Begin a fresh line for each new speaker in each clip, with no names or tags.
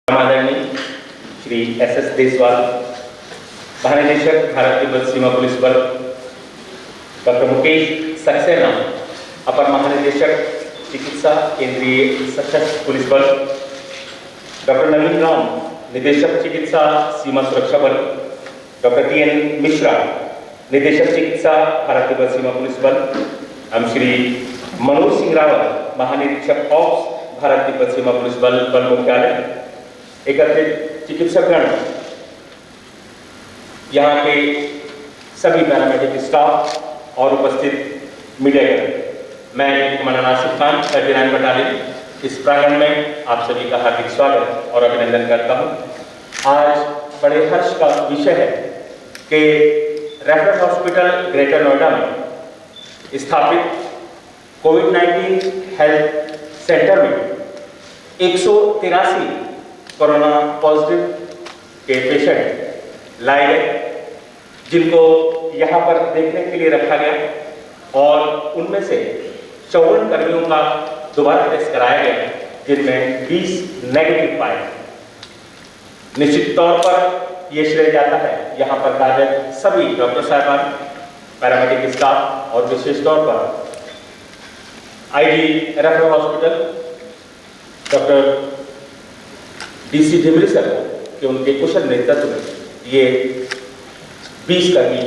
आदरणीय श्री SS देसवाल, महानिदेशक भारत तिब्बत सीमा police बल, डॉक्टर मुकेश सक्सेना, अपर महानिदेशक चिकित्सा केंद्रीय सशस्त्र पुलिस बल, डॉक्टर नवीन राम, निदेशक चिकित्सा सीमा सुरक्षा बल, डॉक्टर TN मिश्रा, निदेशक चिकित्सा भारत तिब्बत सीमा पुलिस बल, हम श्री मनोज सिंह रावत, महानिरीक्षक ऑप्स भारत तिब्बत सीमा पुलिस बल बल मुख्यालय, एकत्रित चिकित्सकगण, यहाँ के सभी पैरामेडिक स्टाफ और उपस्थित मीडियाकर्मी, मैं कमांडर आसिफ खान 39 बटालियन इस प्रांगण में आप सभी का हार्दिक स्वागत और अभिनंदन करता हूँ। आज बड़े हर्ष का विषय है कि रेफरल हॉस्पिटल ग्रेटर नोएडा में स्थापित कोविड-19 हेल्थ सेंटर में 183 कोरोना पॉजिटिव के पेशेंट लाए गए, जिनको यहाँ पर देखने के लिए रखा गया और उनमें से 54 कर्मियों का दोबारा टेस्ट कराया गया, जिनमें 20 नेगेटिव पाए। निश्चित तौर पर यह श्रेय जाता है यहाँ पर कार्यरत सभी डॉक्टर साहबान, पैरामेडिक स्टाफ और विशेष तौर पर IG referral hospital doctor DC Dhimri sir कि उनके कुशल नेतृत्व में ये 20 कर्मी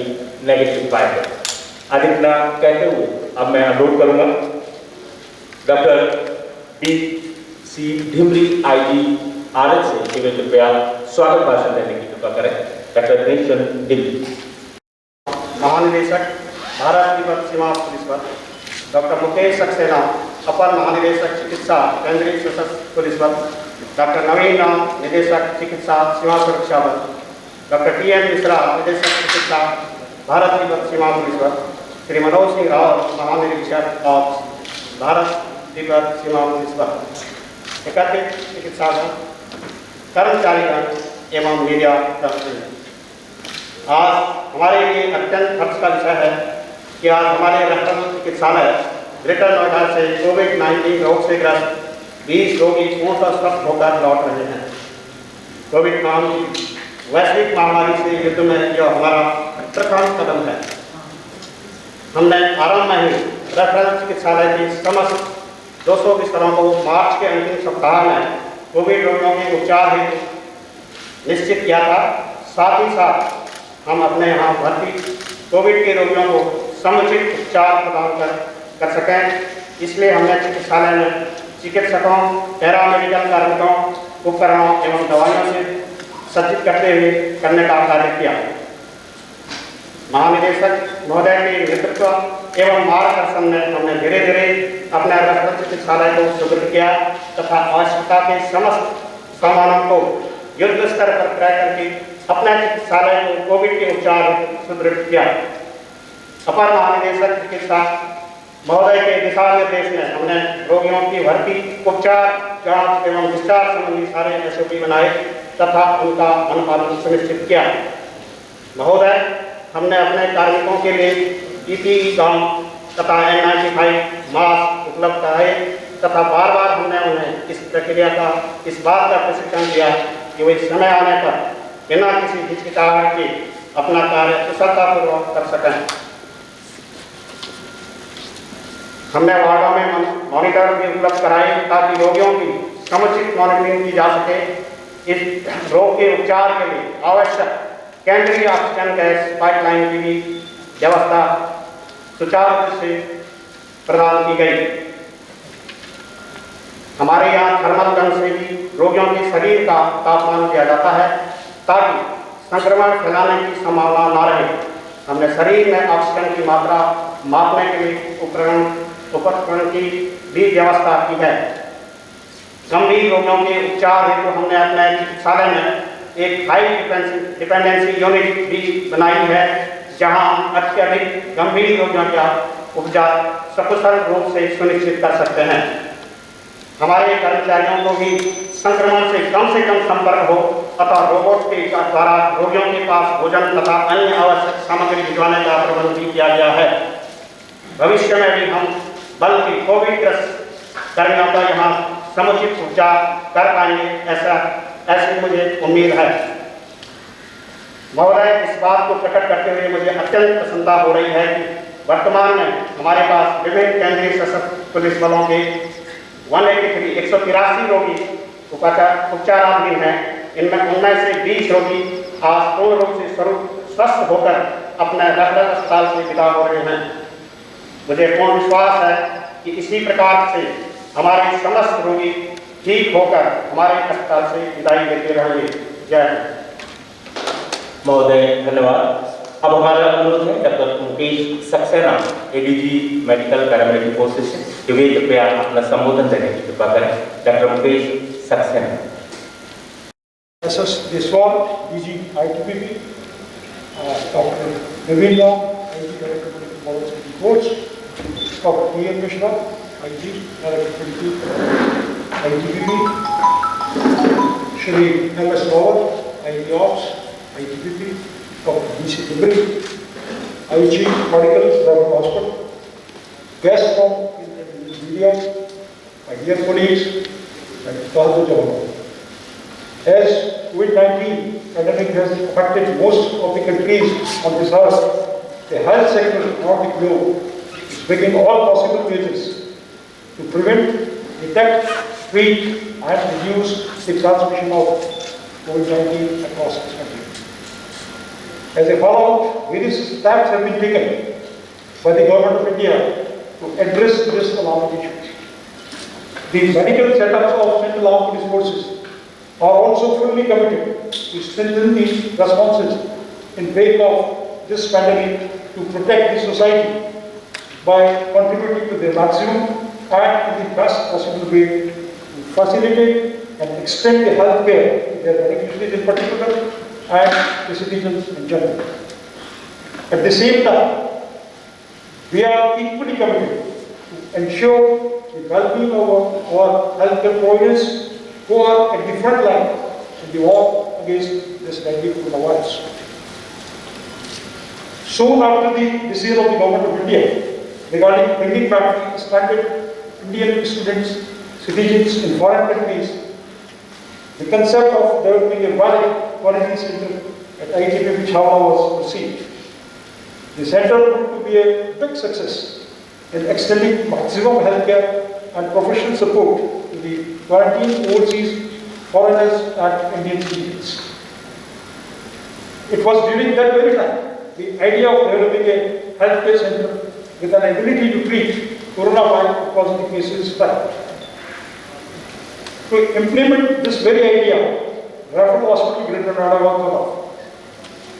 नेगेटिव पाए गए। अधिक न कहते हुए अब मैं अनुरोध करूंगा doctor DC Dimri IG RH से कि वे कृपया स्वागत भाषण देने की कृपा करें। डॉक्टर दिनेश ढिमरी,
महानिदेशक भारत तिब्बत सीमा पुलिस बल, डॉक्टर मुकेश सक्सेना, अपर महानिदेशक चिकित्सा केंद्रीय सशस्त्र पुलिस बल, डॉक्टर नवीन राम, निदेशक चिकित्सा सीमा सुरक्षा बल, डॉक्टर TN मिश्रा, निदेशक चिकित्सा भारत तिब्बत सीमा पुलिस बल, श्री मनोज सिंह रावत, महानिरीक्षक ऑप्स भारत तिब्बत सीमा पुलिस बल, एकत्रित चिकित्सागण, कर्मचारीगण एवं मीडिया कर्मी, आज हमारे लिए अत्यंत हर्ष का विषय है कि आज हमारे रेफरल चिकित्सालय ग्रेटर नोएडा से कोविड-19 रोग से ग्रस्त 20 रोगी पूर्णतः स्वस्थ होकर लौट रहे हैं। कोविड महामारी वैश्विक महामारी से युद्ध में यह हमारा प्रथम कदम है। हमने आरंभ में ही रेफरल चिकित्सालय की समस्त 200 बिस्तरों को मार्च के अंतिम सप्ताह में कोविड रोगियों के उपचार हेतु निश्चित किया था। साथ ही साथ हम अपने यहाँ भर्ती कोविड के रोगियों को समुचित उपचार प्रदान कर सकें, इसलिए हमने चिकित्सालय में चिकित्सकों, पैरामेडिकल कार्मिकों, उपकरणों एवं दवाइयों से सज्जित करने का कार्य किया। महानिदेशक महोदय के नेतृत्व एवं मार्गदर्शन में हमने धीरे धीरे अपने रेफरल चिकित्सालय को सुदृढ़ किया तथा आवश्यकता के समस्त सामानों को युद्ध स्तर पर क्रय करके अपने चिकित्सालय को कोविड के उपचार सुदृढ़ किया। अपर महानिदेशक चिकित्सा महोदय के दिशा निर्देश में हमने रोगियों की भर्ती, उपचार, जांच एवं डिस्चार्ज संबंधी सारे SOP बनाए तथा उनका अनुपालन सुनिश्चित किया। महोदय, हमने अपने कार्मिकों के लिए PPE गाउन तथा N95 मास्क उपलब्ध कराए तथा बार बार हमने उन्हें इस प्रक्रिया का इस बात का प्रशिक्षण दिया कि वे समय आने पर बिना किसी हिचकिचाहट के अपना कार्य कुशलतापूर्वक कर सकें। हमने वार्डों में मॉनिटर भी उपलब्ध कराए ताकि रोगियों की समुचित मॉनिटरिंग की जा सके। इस रोग के उपचार के लिए आवश्यक केंद्रीय ऑक्सीजन गैस पाइपलाइन की भी व्यवस्था सुचारू रूप से प्रदान की गई। हमारे यहाँ थर्मल गन से भी रोगियों के शरीर का तापमान किया जाता है ताकि संक्रमण फैलाने की संभावना न रहे। हमने शरीर में ऑक्सीजन की मात्रा मापने के लिए उपकरण की भी व्यवस्था की है। गंभीर रोगियों के उपचार हेतु हमने अपने चिकित्सालय में एक हाई डिपेंडेंसी यूनिट भी बनाई है, जहां अत्यधिक गंभीर रोगियों का उपचार सकुशल रूप से सुनिश्चित कर सकते हैं। हमारे कर्मचारियों को भी संक्रमण से कम संपर्क हो अतः रोबोट के द्वारा रोगियों के पास भोजन तथा अन्य आवश्यक सामग्री भिजवाने का प्रबंध भी किया गया है। भविष्य में भी हम बल की कोविड ग्रस्त कर्मियों का यहाँ समुचित उपचार कर पाएंगे, ऐसी मुझे उम्मीद है। महोदय, इस बात को प्रकट करते हुए मुझे अत्यंत प्रसन्नता हो रही है कि वर्तमान में हमारे पास विभिन्न केंद्रीय सशस्त्र पुलिस बलों के 183 रोगी उपचाराधीन हैं। उनमें से 20 रोगी आज पूर्ण रूप से स्वस्थ होकर अपने रेफरल अस्पताल से विदा हो रहे हैं। मुझे पूर्ण विश्वास है कि इसी प्रकार से हमारे समस्त रोगी ठीक होकर हमारे अस्पताल से विदाई लेते रहेंगे। जय हिंद।
महोदय धन्यवाद। अब हमारा अनुरोध है doctor Mukesh Saxena, ADG medical paramedical forces से वेद पे अपना संबोधन देने की कृपा करें। Doctor Mukesh Saxena.
SS Deswal, DG ITBP, Dr. Naveen Ram, IG Director of Policy Reports, Dr. P.M. Mishra, IG Director of ITBP, Shri M.S. Rawat, IG Ops, ITBP, Dr. B.C. Dubri, IG Medical Referral Hospital, guests from media, my dear colleagues, and Dr. Jawan. As COVID-19 pandemic has affected most of the countries on this earth, the health sector of the globe is taking all possible measures to prevent, detect, treat, and reduce the transmission of COVID-19 across this country. As a follow-up, various steps have been taken by the Government of India to address this alarming issue. The medical setups of Central Armed Police Forces are also fully committed to strengthen the responses in wake of this pandemic to protect the society by contributing to their maximum and in the best possible way to facilitate and extend the health care to their beneficiaries in particular and the citizens in general. At the same time, we are equally committed to ensure the well-being of our healthcare providers who are at the front line in the war against this deadly coronavirus. Soon after the decision of the Government of India regarding bringing back the stranded Indian students, citizens in foreign countries, the concept of developing a valid quarantine center at ITBP Chhawa was conceived. The center proved to be a big success in extending maximum healthcare and professional support to the quarantined overseas foreigners and Indian citizens. It was during that very time the idea of developing a healthcare center with an ability to treat coronavirus positive cases started. To implement this very idea, Referral Hospital Greater Noida was thought of.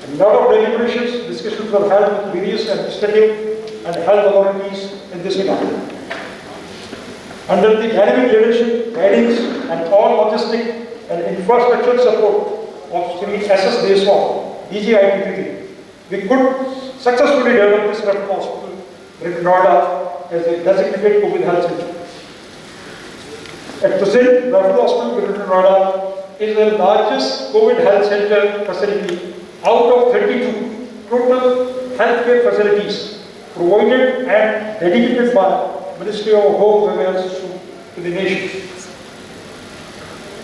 A lot of deliberations, discussions were held with various administrative and health authorities in this regard. Under the dynamic leadership, guidance, and all logistic and infrastructural support of Shri SS Deswal, DG ITBP, we could successfully develop this referral hospital in Noida as a designated COVID health center. At present, Referral Hospital in Noida is the largest COVID health center facility out of 32 total healthcare facilities provided and dedicated by Ministry of Home Affairs to the nation.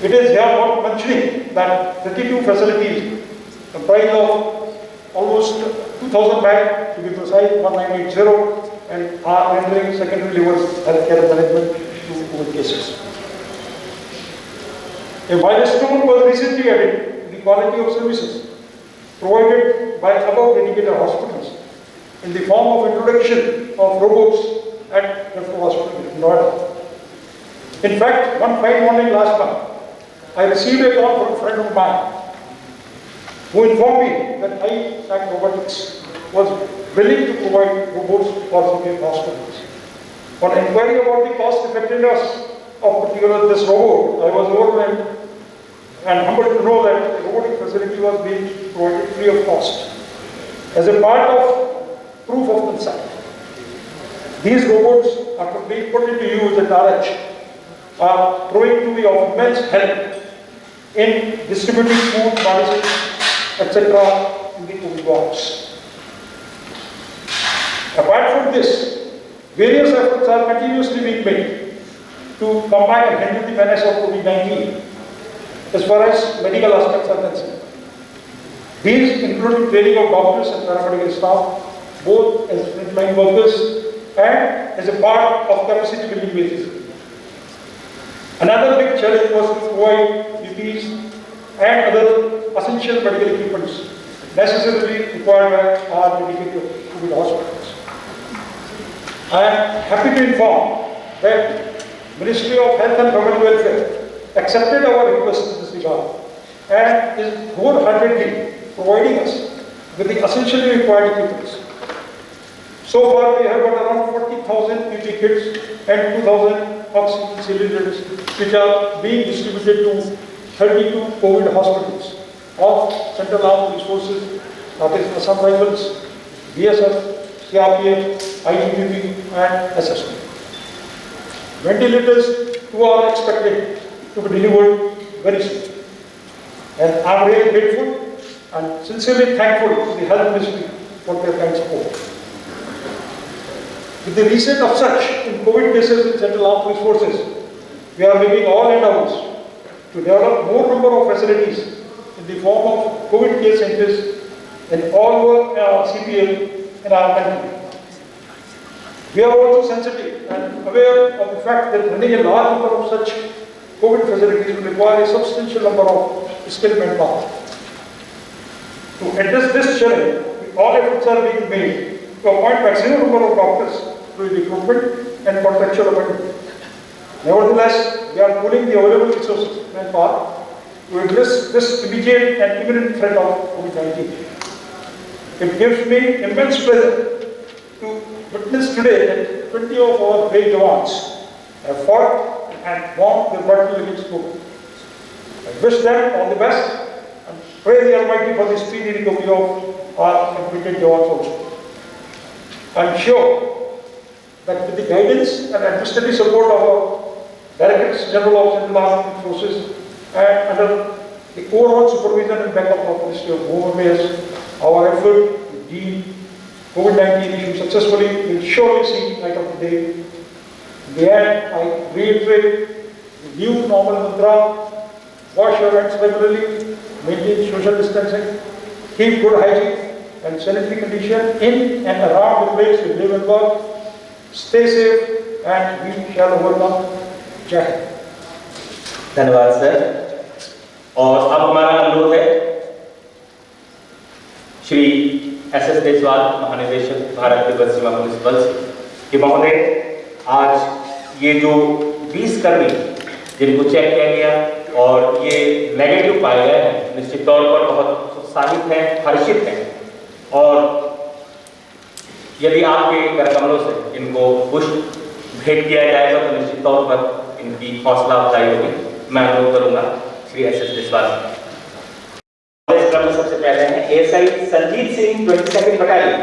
It is here worth mentioning that 32 facilities comprise of almost 2,000 beds, to be precise, 1980, and are rendering secondary level healthcare management to COVID cases. A milestone was recently added to the quality of services provided by above dedicated hospitals in the form of introduction of robots at Referral Hospital in Noida. In fact, one fine morning last month, I received a call from a friend of mine who informed me that iTAC Robotics was willing to provide robots for the hospitals. On inquiry about the cost effectiveness of this robot, I was overwhelmed and humbled to know that the robotic facility was being provided free of cost. As a part of proof of concept, these robots, after being put into use at RH, are proving to be of immense help in distributing food, medicine, etc. in the COVID wards. Apart from this, various efforts are continuously being made to combat and handle the menace of COVID-19 as far as medical aspects are concerned. These include training of doctors and paramedical staff, both as frontline workers and as a part of capacity building basis. Another big challenge was to provide PPEs and other essential medical equipments necessarily required by our dedicated COVID hospitals. I am happy to inform that Ministry of Health and Family Welfare accepted our request in this regard and is wholeheartedly providing us with the essentially required equipment. So far, we have got around 40,000 PPE kits and 2,000 oxygen cylinders, which are being distributed to 32 COVID hospitals of Central Armed Police Forces, that is Assam Rifles, BSF, CRPF, ITBP, and SSB. Ventilators too are expected to be delivered very soon. And I am really grateful and sincerely thankful to the Health Ministry for their kind support. With the recent upsurge in COVID cases in Central Armed Police Forces, we are making all endeavors to develop more number of facilities in the form of COVID care centers in all our CPL in our country. We are also sensitive and aware of the fact that running a large number of such COVID facilities will require a substantial number of skilled manpower. To address this challenge, all efforts are being made to appoint maximum number of doctors through the recruitment and contractual appointment. Nevertheless, we are pooling the available resources manpower to address this immediate and imminent threat of COVID-19. It gives me immense pleasure to witness today that 20 of our brave jawans have fought and won the battle against COVID. I wish them all the best and pray the Almighty for the speedy recovery of our completed jawans also. I am sure that with the guidance and administrative support of our Directors General of Central Armed Forces and under the overall supervision and backup of Ministry of Home Affairs, our effort to deal COVID-19 issue successfully will surely see light of the day. In the end, I reiterate the new normal mantra: wash your hands regularly, maintain social distancing, keep good hygiene and sanitary condition in and around the place we live and work. Stay safe and we shall overcome. जय हिंद।
धन्यवाद sir. और अब हमारा अनुरोध है Shri SS Deshwal, महानिदेशक भारत तिब्बत सीमा police बल के महोदय, आज ये जो 20 कर्मी जिनको चेक किया गया और ये नेगेटिव पाए गए हैं, निश्चित तौर पर बहुत उत्साहित हैं, हर्षित हैं और यदि आपके करकमलों से इनको पुष्प भेंट किया जाएगा तो निश्चित तौर पर इनकी हौसला अफजाई होगी। मैं अनुरोध करूंगा श्री SS देशवाल। इस क्रम में सबसे पहले हैं ASI Sanjeet Singh 22nd battalion,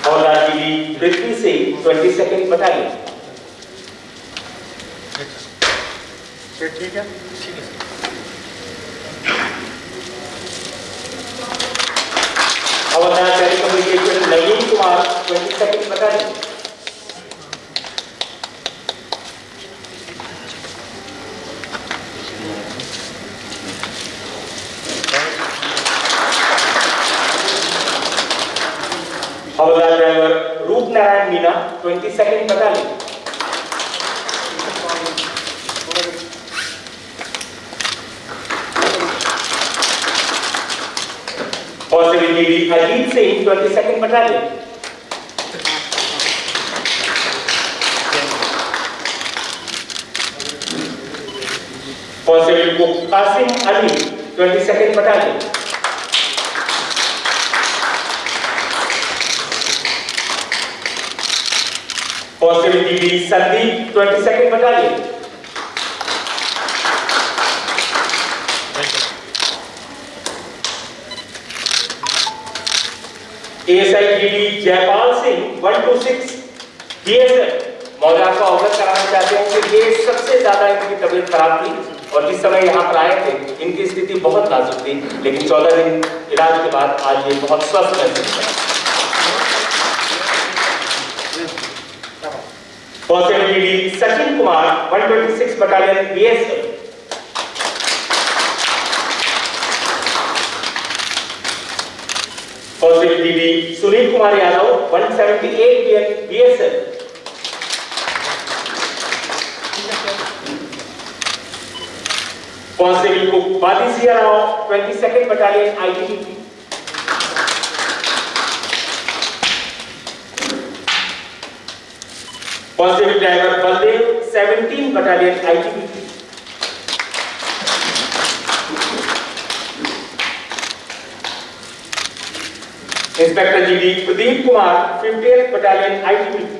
और राजीवी पृथ्वी सिंह 22nd बटालियन।
ठीक है।
और telecommunication Naveen Kumar 22nd battalion. हवलदार driver Roop Narayan Meena 22nd battalion. और civil Ajit Singh 22nd battalion. और civil Qasim Ali 22nd battalion. और civil Sandeep 22nd battalion. ASI Jaipal Singh 126 BSF मौजूद आपको अवगत कराना चाहते हैं कि ये सबसे ज्यादा इनकी तबीयत खराब थी और जिस समय यहाँ पर आए थे इनकी स्थिति बहुत नाजुक थी, लेकिन 14 दिन इलाज के बाद आज ये बहुत स्वस्थ महसूस कर रहे हैं। Constable GD Sachin Kumar, 126 Battalion, BSF. Constable GD Sunil Kumar Yadav, 178 BSF. Constable Cook Badisia Rao, 22nd Battalion, ITBP. Constable Driver Baldev, 17th Battalion, ITBP. Inspector GD Pradeep Kumar, 50th Battalion, ITBP.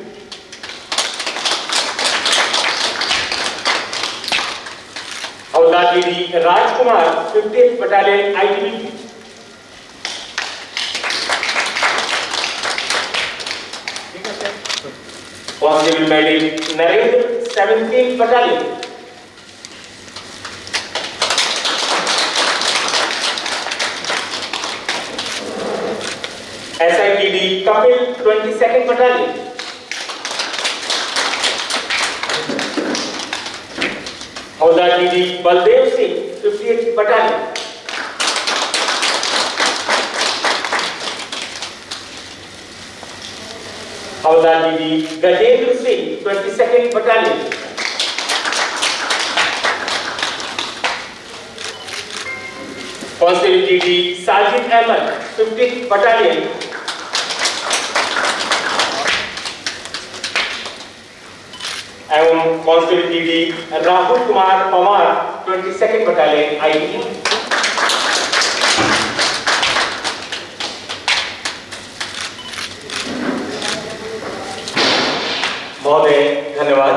Havildar GD Raj Kumar, 50th Battalion, ITBP. Constable Medic Narendra, 17th Battalion. SIGD Kapil, 22nd Battalion. Havildar GD Baldev Singh, 58th Battalion. Havildar GD Gajendra Singh, 22nd Battalion. Constable GD Sajid Ahmed, 50th Battalion. एवं Constable GD Rahul Kumar Pawar, 22nd Battalion, ITBP. महोदय धन्यवाद।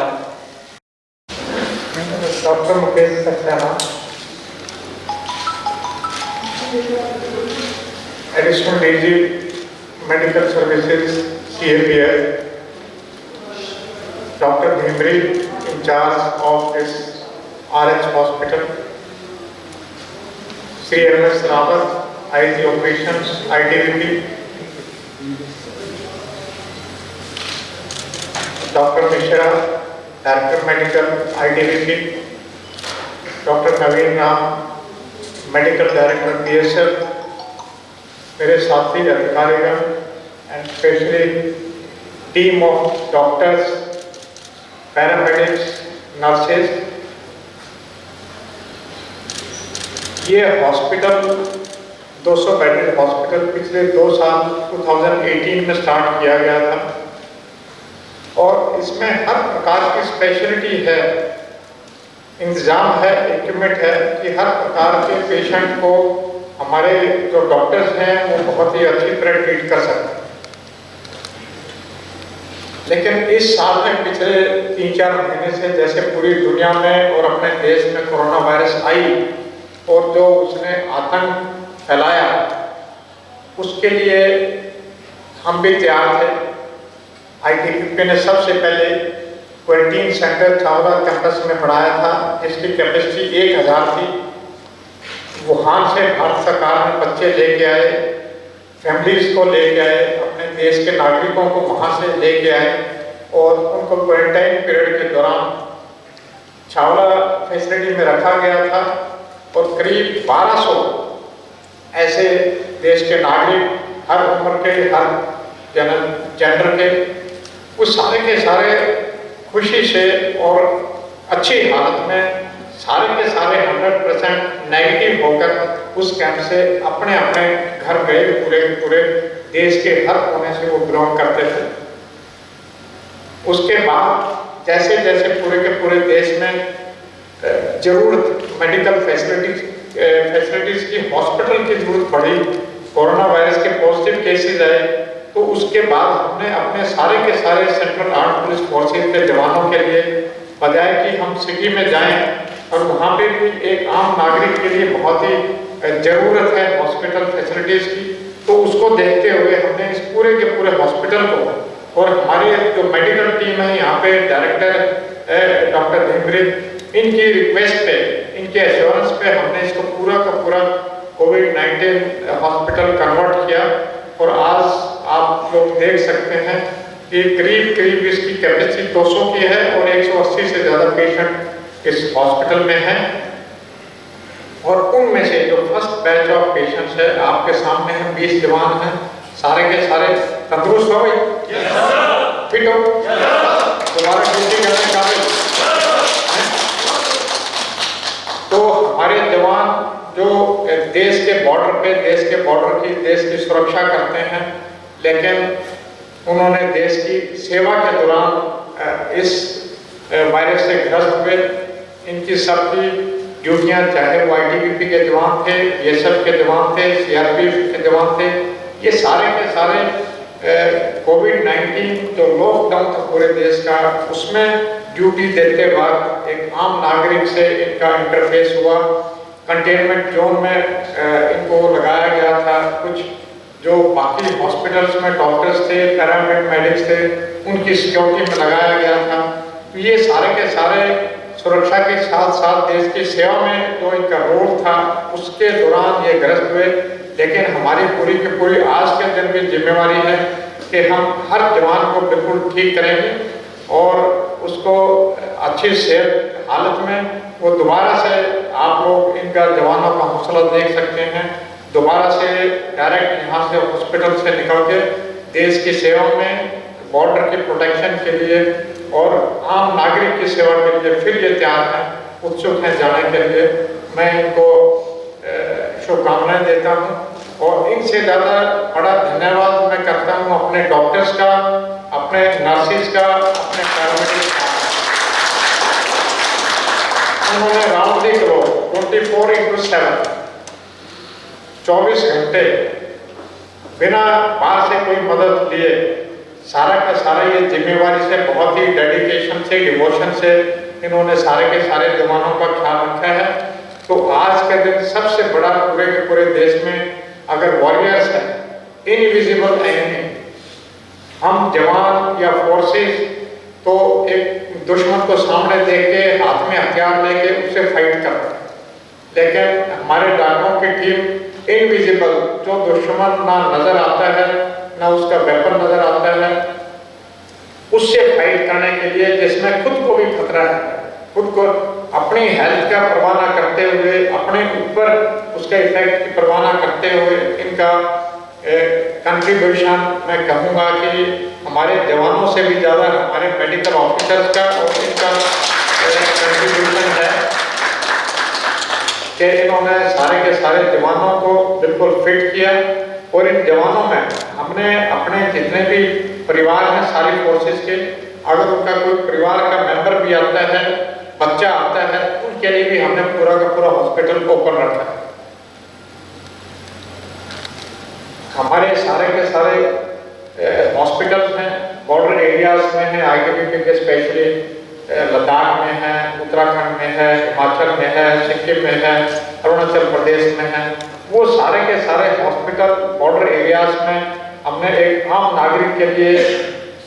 Doctor Mukesh Saxena, additional DG medical services CAPS, Dr. Dhimri, in charge of this RH hospital, Sri MS Rawat, IG Operations, ITBP, Dr. Mishra, Director Medical, ITBP, Dr. Naveen Ram, Medical Director, BSF, मेरे साथी अधिकारीगण and especially team of doctors, paramedics, nurses. ये hospital 200 bedded hospital पिछले 2 साल 2018 में start किया गया था और इसमें हर प्रकार की स्पेशलिटी है, इंतजाम है, इक्विपमेंट है कि हर प्रकार के पेशेंट को हमारे जो डॉक्टर्स हैं वो बहुत ही अच्छी तरह ट्रीट कर सकते हैं। लेकिन इस साल में पिछले 3-4 महीने से जैसे पूरी दुनिया में और अपने देश में कोरोना वायरस आई और जो उसने आतंक फैलाया, उसके लिए हम भी तैयार थे। ITBP ने सबसे पहले क्वारंटीन सेंटर चावला कैंपस में बढ़ाया था, जिसकी कैपेसिटी 1000 थी। वुहान से भारत सरकार ने बच्चे लेके आए, फैमिलीज को लेके आए, अपने देश के नागरिकों को वहाँ से लेके आए और उनको क्वारंटाइन पीरियड के दौरान चावला फैसिलिटी में रखा गया था और करीब 1200 ऐसे देश के नागरिक, हर उम्र के, हर जेंडर के, उस सारे के सारे खुशी से और अच्छी हालत में सारे के सारे 100% नेगेटिव होकर उस कैंप से अपने अपने घर गए। पूरे देश के हर कोने से वो बिलोंग करते थे। उसके बाद जैसे जैसे पूरे के पूरे देश में जरूरत मेडिकल फैसिलिटीज की, हॉस्पिटल की जरूरत पड़ी, कोरोना वायरस के पॉजिटिव केसेस आए, तो उसके बाद हमने अपने सारे के सारे सेंट्रल आर्म पुलिस फोर्सेज के जवानों के लिए बजाय कि हम सिटी में जाएं और वहाँ पे भी एक आम नागरिक के लिए बहुत ही ज़रूरत है हॉस्पिटल फैसिलिटीज़ की, तो उसको देखते हुए हमने इस पूरे के पूरे हॉस्पिटल को और हमारे जो मेडिकल टीम है यहाँ पे डायरेक्टर डॉक्टर धीमरी, इनकी रिक्वेस्ट पे, इनके एश्योरेंस पे हमने इसको पूरा का पूरा कोविड-19 हॉस्पिटल कन्वर्ट किया और आज आप लोग देख सकते हैं
ये करीब इसकी कैपेसिटी 200 की है और 180 से ज़्यादा पेशेंट इस हॉस्पिटल में हैं। और उनमें से जो फर्स्ट बैच ऑफ पेशेंट्स है आपके सामने हैं, 20 जवान हैं, सारे के सारे तंदुरुस्त हो गए, फिट हो, दोबारा ड्यूटी करने काबिल। तो हमारे जवान जो देश के बॉर्डर की सुरक्षा करते हैं, लेकिन उन्होंने देश की सेवा के दौरान इस वायरस से ग्रस्त हुए। इनकी सबकी ड्यूटियां, चाहे वो ITBP के जवान थे, BSF के जवान थे, CRPF के जवान थे, ये सारे के सारे कोविड-19 जो लॉकडाउन था पूरे देश का, उसमें ड्यूटी देते वक्त एक आम नागरिक से इनका इंटरफेस हुआ। कंटेनमेंट जोन में इनको लगाया गया था। कुछ जो बाकी हॉस्पिटल्स में डॉक्टर्स थे, पैरामेडिक्स थे, उनकी सिक्योरिटी में लगाया गया था। तो ये सारे के सारे सुरक्षा के साथ साथ देश की सेवा में जो इनका रोल था, उसके दौरान ये ग्रस्त हुए। लेकिन हमारी पूरी की पूरी आज के दिन भी जिम्मेवारी है कि हम हर जवान को बिल्कुल ठीक करेंगे और उसको अच्छी सेहत हालत में वो दोबारा से, आप लोग इनका जवानों का हौसला देख सकते हैं, दोबारा से डायरेक्ट यहाँ से हॉस्पिटल से निकल के देश की सेवा में, बॉर्डर की प्रोटेक्शन के लिए और आम नागरिक की सेवा के लिए फिर ये तैयार हैं, उत्सुक हैं जाने के लिए। मैं इनको शुभकामनाएं देता हूँ और इनसे ज़्यादा बड़ा धन्यवाद मैं करता हूँ अपने डॉक्टर्स का, अपने नर्सिस का, अपने पैरामेडिक्स का। उन्होंने राउंड दी क्लॉक 24/7 24 घंटे बिना बाहर से कोई मदद लिए सारा का सारा ये जिम्मेवारी से, बहुत ही डेडिकेशन से, डिवोशन से इन्होंने सारे के सारे जवानों का ख्याल रखा है। तो आज के दिन सबसे बड़ा पूरे के पूरे देश में अगर वॉरियर्स है, इनविजिबल एनिमी, हम जवान या फोर्सेस तो एक दुश्मन को सामने देख के हाथ में हथियार लेके उससे फाइट करते हैं, लेकिन हमारे डॉक्टरों की टीम इनविजिबल, जो दुश्मन ना नजर आता है ना उसका वेपन नजर आता है, उससे फाइट करने के लिए, जिसमें खुद को भी खतरा है, खुद को अपनी हेल्थ का परवाह ना करते हुए, अपने ऊपर उसके इफेक्ट की परवाह ना करते हुए इनका कंट्रीब्यूशन मैं कहूँगा कि हमारे जवानों से भी ज़्यादा हमारे मेडिकल ऑफिसर्स का और इनका कंट्रीब्यूशन है कि इन्होंने सारे के सारे जवानों को बिल्कुल फिट किया। और इन जवानों में हमने अपने जितने भी परिवार हैं सारी फोर्सेस के, अगर उनका कोई परिवार का मेंबर भी आता है, बच्चा आता है, उनके लिए भी हमने पूरा का पूरा हॉस्पिटल ओपन रखा है। हमारे सारे के सारे हॉस्पिटल्स हैं, बॉर्डर एरियाज में हैं, ITBP के स्पेशली लद्दाख में है, उत्तराखंड में है, हिमाचल में है, सिक्किम में है, अरुणाचल प्रदेश में है। वो सारे के सारे हॉस्पिटल बॉर्डर एरियाज में हमने एक आम नागरिक के लिए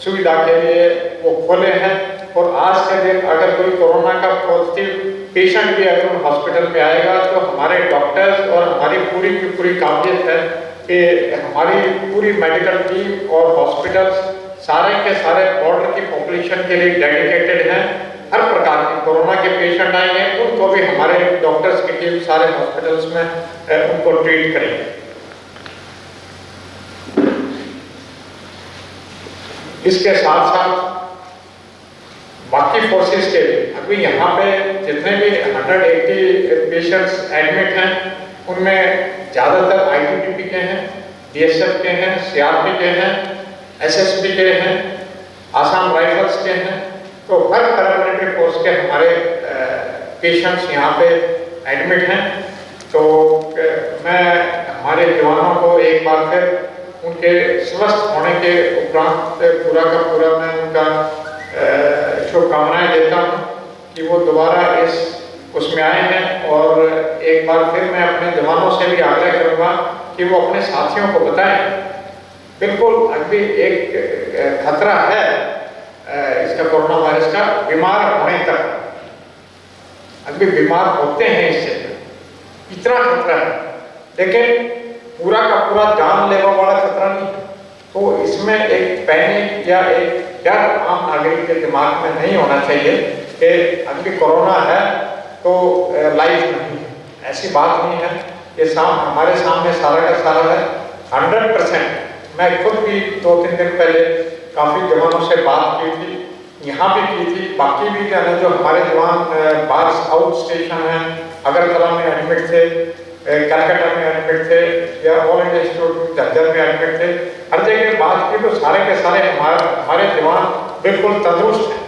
सुविधा के लिए वो खोले हैं। और आज के दिन अगर कोई कोरोना का पॉजिटिव पेशेंट भी अगर हॉस्पिटल में आएगा तो हमारे डॉक्टर्स और हमारी पूरी की पूरी काबिलियत है कि हमारी पूरी मेडिकल टीम और हॉस्पिटल्स सारे के सारे बॉर्डर की पॉपुलेशन के लिए डेडिकेटेड हैं। हर प्रकार के कोरोना के पेशेंट आएंगे उनको भी हमारे डॉक्टर्स की टीम सारे हॉस्पिटल्स में उनको ट्रीट करेंगे। इसके साथ साथ बाकी फोर्सेस के लिए अभी यहाँ पे जितने भी 180 पेशेंट्स एडमिट हैं उनमें ज़्यादातर ITBP के हैं, BSF के हैं, CRP के हैं, SSB के हैं, आसाम राइफल्स के हैं। तो हर पैरामिलिट्री फोर्स के हमारे पेशेंट्स यहाँ पे एडमिट हैं। तो मैं हमारे जवानों को एक बार फिर उनके स्वस्थ होने के उपरांत पूरा का पूरा मैं उनका शुभकामनाएं देता हूँ कि वो दोबारा इस उसमें आए हैं। और एक बार फिर मैं अपने जवानों से भी आग्रह करूँगा कि वो अपने साथियों को बताएं। बिल्कुल अभी एक खतरा है इसका, कोरोना वायरस का बीमार होने तक, अभी बीमार होते हैं इससे, इतना खतरा है, लेकिन पूरा का पूरा जानलेवा वाला खतरा नहीं है। तो इसमें एक पैनिक या एक डर आम नागरिक के दिमाग में नहीं होना चाहिए कि अभी कोरोना है तो लाइफ नहीं है, ऐसी बात नहीं है। ये हमारे सामने सारा का सारा है 100%। मैं खुद भी 2-3 दिन पहले काफ़ी जवानों से बात की थी, यहाँ भी की थी, बाकी भी जो हमारे जवान बाहर साउथ स्टेशन हैं, अगरतला में एडमिट थे, कलकत्ता में एडमिट थे, या ऑल इंडिया इंस्टीट्यूट झज्जर में एडमिट थे, हर जगह बात की तो सारे के सारे हमारे जवान बिल्कुल तंदुरुस्त हैं।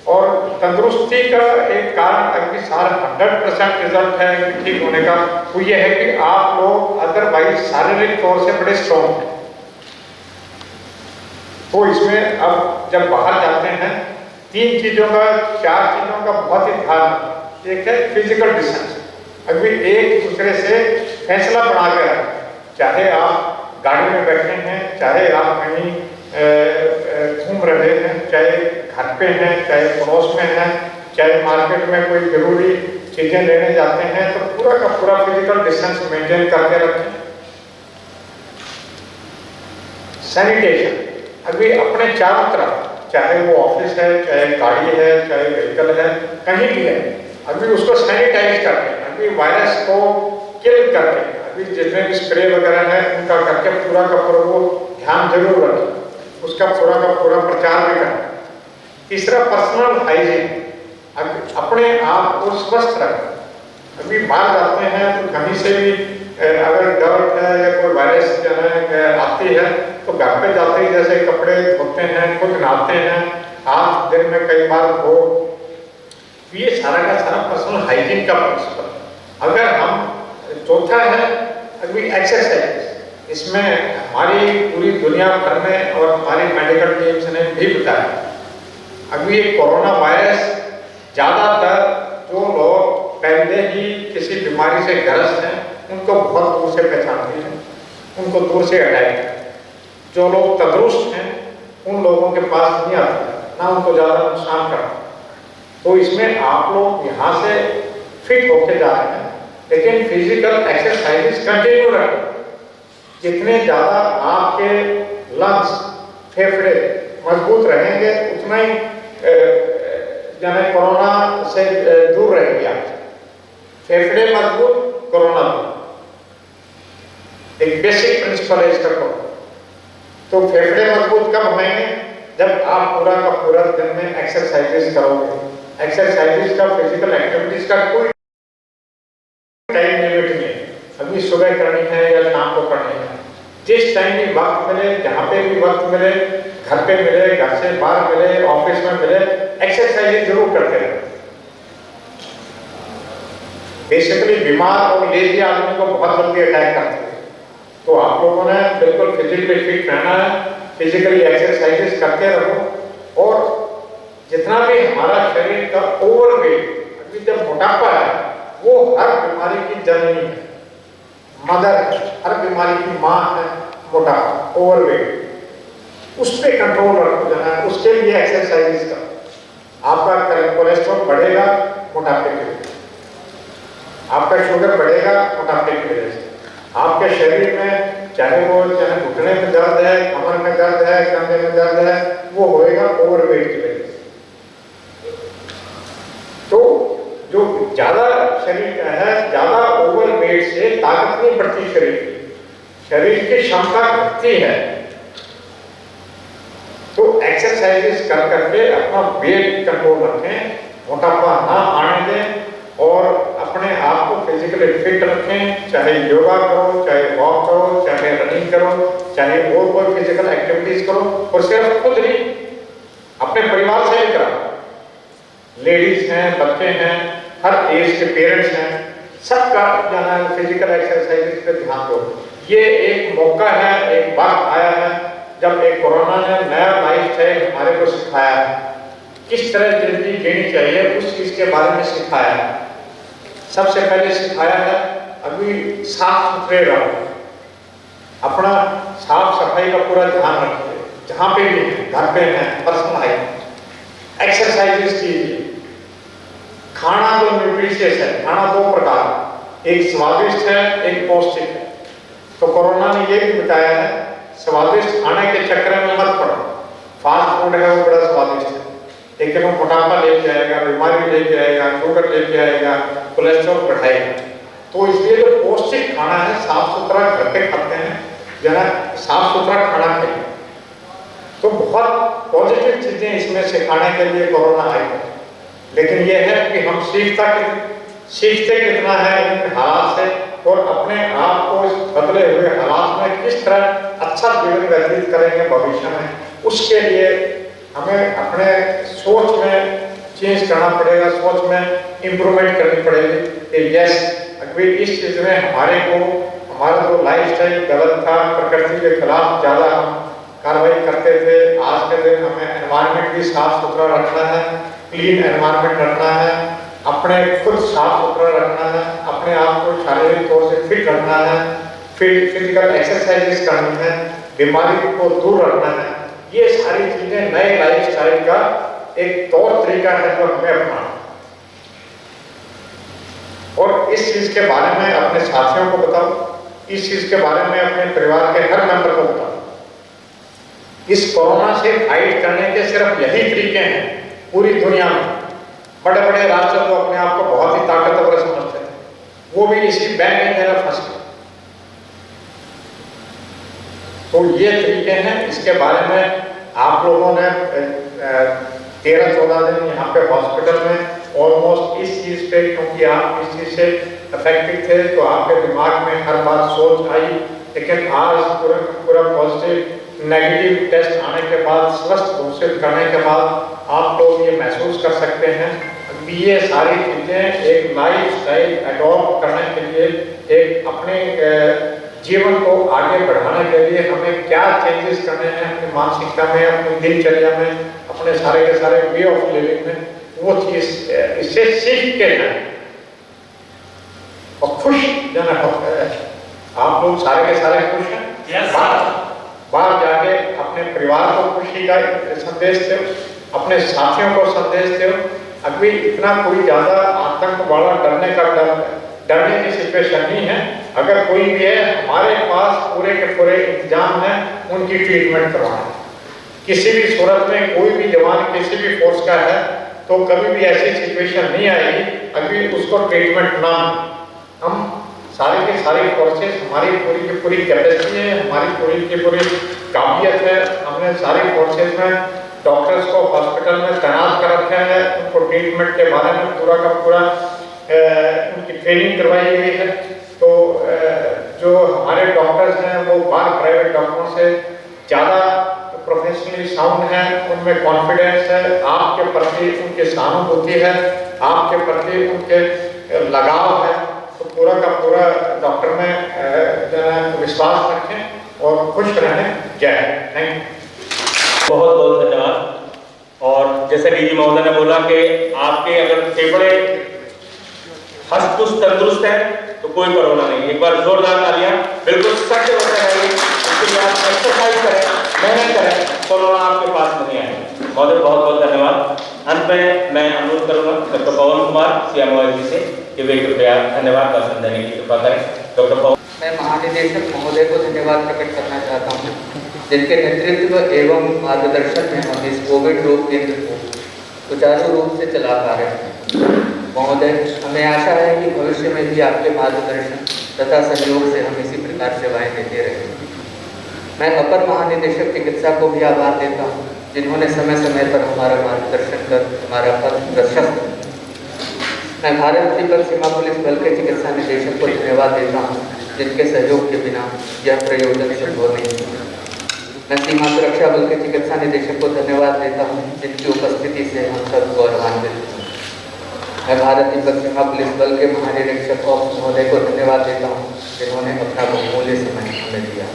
और तंदुरुस्ती का एक कारण अभी सारा 100% रिजल्ट है ठीक होने का, वो ये है कि आप लोग अदरवाइज शारीरिक तौर से बड़े स्ट्रॉन्ग हैं। तो इसमें अब जब बाहर जाते हैं 3 चीज़ों का 4 चीज़ों का बहुत ही ध्यान। एक है फिजिकल डिस्टेंस, अभी एक दूसरे से फैसला बना के रखें, चाहे आप गाड़ी में बैठे हैं, चाहे आप कहीं घूम रहे हैं, चाहे घर पे हैं, चाहे पड़ोस में हैं, चाहे मार्केट में कोई जरूरी चीज़ें लेने जाते हैं, तो पूरा का पूरा फिजिकल डिस्टेंस मेंटेन करके रखें। सैनिटेशन, अभी अपने चारों तरफ, चाहे वो ऑफिस है, चाहे गाड़ी है, चाहे व्हीकल है, कहीं भी है, अभी उसको सैनिटाइज करके, अभी वायरस को किल करके, अभी जितने भी स्प्रे वगैरह है उनका करके पूरा का पूरा वो ध्यान जरूर रखें, उसका पूरा का पूरा प्रचार भी करें। तीसरा पर्सनल हाइजीन, अपने आप को स्वस्थ रखें। अभी बाहर जाते हैं तो कहीं से भी अगर डर्ट है या कोई वायरस जो है आती है तो घर पे जाते ही जैसे कपड़े धोते हैं, खुद नहाते हैं, हाथ दिन में कई बार धो, ये सारा का सारा पर्सनल हाइजीन का प्रिंसिपल। अगर हम चौथा है अभी एक्सरसाइज, इसमें हमारी पूरी दुनिया भर में और हमारी मेडिकल टीम्स ने भी बताया, अभी ये कोरोना वायरस ज़्यादातर जो लोग पहले ही किसी बीमारी से ग्रस्त हैं उनको बहुत दूर से पहचानती है, उनको दूर से हटाएगी। जो लोग तंदुरुस्त हैं उन लोगों के पास नहीं आते, ना उनको ज़्यादा नुकसान करता। तो इसमें आप लोग यहाँ से फिट होके जा रहे हैं, लेकिन फिजिकल एक्सरसाइज कंटिन्यू रखें। जितने ज़्यादा आपके लंग्स, फेफड़े मजबूत रहेंगे उतना ही कोरोना से दूर रहेंगे आप। फेफड़े मजबूत, कोरोना दूर, एक बेसिक प्रिंसिपल है इसका। तो फेफड़े मजबूत कब होंगे? जब आप पूरा का पूरा दिन में एक्सरसाइजेस करोगे। एक्सरसाइजेस का, फिजिकल एक्टिविटीज का कोई टाइम लिमिट नहीं, अभी सुबह करनी है या शाम को करनी है, जिस टाइम भी वक्त मिले, जहाँ पे भी वक्त मिले, घर पे मिले, घर से बाहर मिले, ऑफिस में मिले, एक्सरसाइज जरूर करते रहे। बेसिकली बीमार और लेजी आदमी को बहुत जल्दी अटैक करते हैं, तो आप लोगों ने बिल्कुल फिजिकली फिट रहना है, फिजिकली एक्सरसाइजेस करते रहो। और जितना भी हमारा शरीर का ओवरवेट, अभी जब मोटापा है वो हर बीमारी की जननी है, मदर है, हर बीमारी की माँ है मोटापा, ओवरवेट। उस पर कंट्रोल रखो जाना है, उसके लिए एक्सरसाइज करो। आपका कोलेस्ट्रॉल बढ़ेगा मोटापे की वजह से, आपका शुगर बढ़ेगा मोटापे की वजह से, आपके शरीर में चाहे घुटने में दर्द है, कमर में दर्द है, कंधे में दर्द है, वो होएगा ओवरवेट की वजह से। तो जो ज्यादा शरीर का है, ज्यादा ओवरवेट से ताकत नहीं बढ़ती शरीर की, शरीर की क्षमता घटती है। तो एक्सरसाइजेस कर करके अपना वेट कंट्रोल रखें, मोटापा ना आने दें और अपने आप को फिजिकली फिट रखें। चाहे योगा करो, चाहे वॉक करो, चाहे रनिंग करो, चाहे और कोई फिजिकल एक्टिविटीज करो, और सिर्फ खुद नहीं अपने परिवार से भी कराओ। लेडीज हैं, बच्चे हैं, हर एज के पेरेंट्स हैं, सबका जाना फिजिकल एक्सरसाइज पे ध्यान दो। ये एक मौका है, एक बात आया है जब एक कोरोना ने नया लाइफ स्टाइल हमारे को सिखाया है, किस तरह जिंदगी जीनी चाहिए उस चीज के बारे में सिखाया है। सबसे पहले सिखाया है अभी साफ सुथरे रहो, अपना साफ सफाई का पूरा ध्यान रखिए, जहाँ पे भी है, घर पे है, पर्सनल हाइजीन, एक्सरसाइजेस कीजिए। खाना जो न्यूट्रिशियस है, खाना 2 प्रकार, एक स्वादिष्ट है, एक पौष्टिक है। तो कोरोना ने ये भी बताया है स्वादिष्ट खाने के चक्कर में मत पड़ो। फास्ट फूड है वो बड़ा स्वादिष्ट है, लेकिन वो मोटापा लेके आएगा, बीमारी लेके आएगा, शुगर लेके आएगा, कोलेस्ट्रॉल बढ़ाएगा। तो इसलिए जो पौष्टिक खाना है, साफ सुथरा घर पे खाते हैं, जरा साफ सुथरा खाना खाइए। तो बहुत पॉजिटिव चीजें इसमें सिखाने के लिए कोरोना आई है, लेकिन यह है कि हम सीखते कितना है इन हालात से, और अपने आप को इस बदले हुए हालात में किस तरह अच्छा जीवन व्यतीत करेंगे भविष्य में, उसके लिए हमें अपने सोच में चेंज करना पड़ेगा, सोच में इम्प्रूवमेंट करनी पड़ेगी कि यस, अभी इस चीज में हमारा जो लाइफस्टाइल गलत था, प्रकृति के खिलाफ ज्यादा हम कार्रवाई करते थे। आज के दिन हमें एनवायरनमेंट भी साफ सुथरा रखना है, क्लीन एनवायरनमेंट रखना है, अपने खुद साफ सुथरा रखना है, अपने आप को शारीरिक तौर से फिट रखना है, फिजिकल एक्सरसाइजेस करनी है, बीमारी को दूर रखना है। ये सारी चीजें नए लाइफस्टाइल का एक तौर तरीका है जो हमें अपनाना, और इस चीज के बारे में अपने साथियों को बताओ, इस चीज के बारे में अपने परिवार के हर मेंबर को बताओ। इस कोरोना से फाइट करने के सिर्फ यही तरीके हैं पूरी दुनिया में। बड़े बड़े राष्ट्र तो अपने आप को बहुत ही ताकतवर समझते थे, वो भी इसी बैन में मेरा फंस गए। तो ये तरीके हैं, इसके बारे में आप लोगों ने 13-14 दिन यहाँ पे हॉस्पिटल में ऑलमोस्ट इस चीज पे, क्योंकि आप इस चीज से अफेक्टेड थे तो आपके दिमाग में हर बात सोच आई, लेकिन आज पूरा पॉजिटिव नेगेटिव टेस्ट आने के बाद, स्वस्थ घोषित करने के बाद आप लोग ये महसूस कर सकते हैं कि ये सारी चीजें एक लाइफ स्टाइल एडॉप्ट करने के लिए, एक अपने जीवन को आगे बढ़ाने के लिए हमें क्या चेंजेस करने हैं अपनी मानसिकता में, अपनी दिनचर्या में, अपने सारे के सारे वे ऑफ लिविंग में, वो चीज इससे सीख के जाए और खुश जाना होता है। आप लोग सारे के सारे खुश हैं? बाहर जाके अपने परिवार को खुशी का संदेश दो, अपने साथियों को संदेश दो। अभी इतना कोई ज्यादा आतंक वाला डरने की सिचुएशन नहीं है। अगर कोई भी है, हमारे पास पूरे के पूरे इंतजाम है उनकी ट्रीटमेंट करवाने। किसी भी सूरत में कोई भी जवान किसी भी फोर्स का है तो कभी भी ऐसी सिचुएशन नहीं आएगी अभी उसको ट्रीटमेंट ना। हम सारी की सारी फोर्सेस, हमारी पूरी की पूरी कैपेसिटी है, हमारी पूरी की पूरी काबिलियत है। हमने सारी फोर्सेस में डॉक्टर्स को हॉस्पिटल में तैनात कर रखा है, उनको ट्रीटमेंट के बारे में पूरा का पूरा उनकी ट्रेनिंग करवाई गई है। तो जो हमारे डॉक्टर्स हैं वो बाहर प्राइवेट डॉक्टरों से ज़्यादा प्रोफेशनली साउंड है, उनमें कॉन्फिडेंस है, आपके प्रति उनकी सहानुभूति है, आपके प्रति उनके लगाव है। तो पूरा का पूरा डॉक्टर में विश्वास रखें और खुश रहें। जय हिंद। Thank you.
बहुत बहुत धन्यवाद। और जैसे डीजी महोदय ने बोला कि आपके अगर फेफड़े हष्ट-पुष्ट तंदुरुस्त है तो कोई कोरोना नहीं। एक बार जोरदार तालियां। बिल्कुल सच होता है, इसके लिए आप एक्सरसाइज करें, मेहनत करें, कोरोना आपके पास नहीं आएगा। महोदय बहुत बहुत धन्यवाद। अंत में मैं अनुरोध करूंगा डॉक्टर पवन कुमार CMO जी से कि वे कृपया धन्यवाद का भाषण देने की कृपा करें। डॉक्टर पवन।
मैं महानिदेशक महोदय को धन्यवाद प्रकट करना चाहता हूँ, जिनके नेतृत्व एवं मार्गदर्शन में हम इस कोविड रोग केंद्र को सुचारू रूप से चला पा रहे हैं। महोदय, हमें आशा है कि भविष्य में भी आपके मार्गदर्शन तथा सहयोग से हम इसी प्रकार सेवाएं देते रहेंगे। मैं अपर महानिदेशक चिकित्सा को भी आभार देता हूँ, जिन्होंने समय समय पर हमारा मार्गदर्शन कर हमारा पथ प्रशस्त। मैं भारत तिब्बत सीमा पुलिस बल के चिकित्सा निदेशक को धन्यवाद देता हूँ, जिनके सहयोग के बिना यह प्रयोजन संभव नहीं है। मैं सीमा सुरक्षा बल के चिकित्सा निदेशक को धन्यवाद देता हूँ, जिनकी उपस्थिति से हम सब गौरवान्वित हैं। मैं भारत तिब्बत सीमा पुलिस बल के महानिरीक्षक महोदय को धन्यवाद देता हूँ, जिन्होंने अपना बहुमूल्य समय हमें दिया।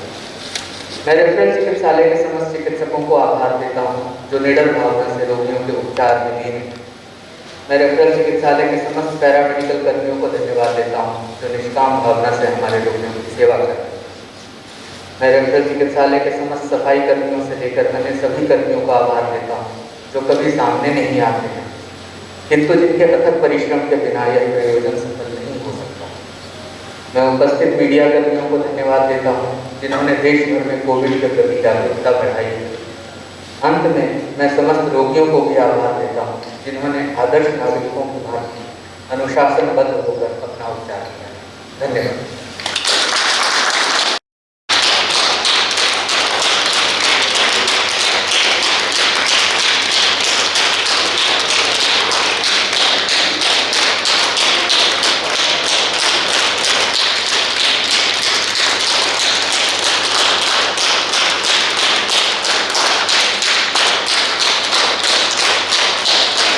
मैं रेफरल चिकित्सालय के समस्त चिकित्सकों को आभार देता हूँ, जो निडर भावना से रोगियों के उपचार में लीन हैं। मैं रेफरल चिकित्सालय के समस्त पैरामेडिकल कर्मियों को धन्यवाद देता हूँ, जो निष्काम भावना से हमारे रोगियों की सेवा करते हैं। मैं रेफरल चिकित्सालय के समस्त सफाई कर्मियों से लेकर अन्य सभी कर्मियों को आभार देता हूँ, जो कभी सामने नहीं आते हैं, किंतु जिनके अथक परिश्रम के बिना यह प्रयोजन सफल नहीं हो सकता। मैं उपस्थित मीडिया कर्मियों को धन्यवाद देता हूँ, जिन्होंने देश भर में कोविड के प्रति जागरूकता बढ़ाई है। अंत में मैं समस्त रोगियों को भी आभार देता हूँ जिन्होंने आदर्श नागरिकों की भांति अनुशासनबद्ध होकर अपना उपचार किया। धन्यवाद।